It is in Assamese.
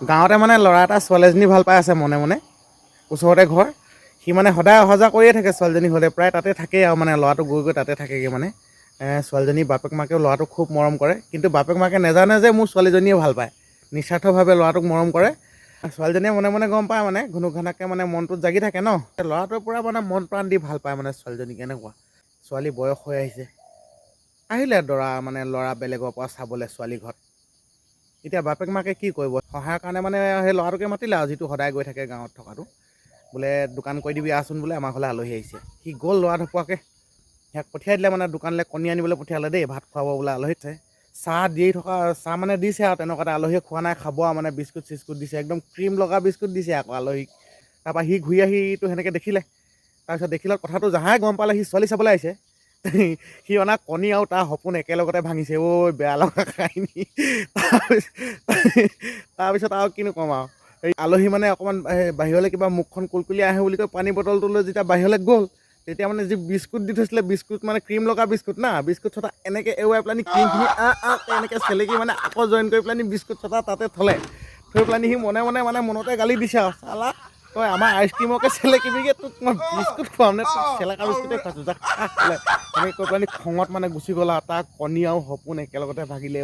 গাঁৱতে মানে ল'ৰা এটা ছোৱালী এজনী ভাল পাই আছে মনে মনে, ওচৰতে ঘৰ। সি মানে সদায় অহা যোৱা কৰিয়ে থাকে ছোৱালীজনী হ'লে, প্ৰায় তাতে থাকেই আৰু মানে ল'ৰাটো গৈ গৈ তাতে থাকেগৈ মানে। ছোৱালীজনী বাপেক মাকেও ল'ৰাটোক খুব মৰম কৰে, কিন্তু বাপেক মাকে নেজানে যে মোৰ ছোৱালীজনীয়ে ভাল পায়। নিস্বাৰ্থভাৱে ল'ৰাটোক মৰম কৰে। ছোৱালীজনীয়ে মনে মনে গম পায় মানে, ঘুনুক ঘানাককৈ মানে মনটোত জাগি থাকে ন। ল'ৰাটোৰ পৰা মানে মন প্ৰাণ দি ভাল পায় মানে ছোৱালীজনীক, এনেকুৱা। ছোৱালী বয়স হৈ আহিছে, আহিলে ল'ৰা বেলেগৰ পৰা চাবলৈ ছোৱালী ঘৰত। এতিয়া বাপেক মাকে কি কৰিব, সহায়ৰ কাৰণে মানে সেই ল'ৰাটোকে মাতিলে আৰু, যিটো সদায় গৈ থাকে গাঁৱত থকাটো। বোলে দোকান কৰি দিবি আহচোন, বোলে আমাৰ ঘৰলৈ আলহী আহিছে। সি গ'ল ল'ৰা ঢুকুৱাকৈ, সিয়াক পঠিয়াই দিলে মানে দোকানলৈ কণী আনিবলৈ পঠিয়ালে দেই, ভাত খুৱাব বোলে আলহীক। চাহ মানে দিছে আৰু তেনেকুৱাতে, আলহীয়ে খোৱা নাই খাব আৰু মানে বিস্কুট চিস্কুট দিছে, একদম ক্ৰীম লগা বিস্কুট দিছে আকৌ আলহীক। তাৰপৰা সি ঘূৰি আহিটো সেনেকৈ দেখিলে। তাৰপিছত দেখিলত কথাটো যাহাই গম পালে, সি ছোৱালী চাবলৈ আহিছে। সি অনা কণী আৰু তাৰ সপোন একেলগতে ভাঙিছে। ঐ বেয়া লগা কাহিনী। তাৰপিছত আৰু কিনো ক'ম আৰু, এই আলহী মানে অকণমান বাহিৰলৈ কিবা মুখখন কুলকুলিয়াই আহে বুলি কৈ পানী বটলটো লৈ যেতিয়া বাহিৰলৈ গ'ল, তেতিয়া মানে যি বিস্কুট দি থৈছিলে, বিস্কুট মানে ক্ৰীম লগা বিস্কুট না, বিস্কুট ছটা এনেকৈ এৰুৱাই পেলানি ক্ৰীমখিনি এনেকৈ চেলেকি মানে আকৌ জইন কৰি পেলানি বিস্কুট ছটা তাতে থ'লে। থৈ পেলানি সি মনে মনে মানে মনতে গালি দিছে আৰু, চালা তই আমাৰ আইচক্ৰীমকে চেলেকিবিগৈ, তোক মই বিস্কুট খুৱাম নে, তোক চেলেকা বিস্কুটে খুৱাইছোঁ যা এনেকৈ কৈ পেলানি খঙত মানে গুচি গ'ল আৰু, তাৰ কণী আৰু সপোন একেলগতে ভাগিলে।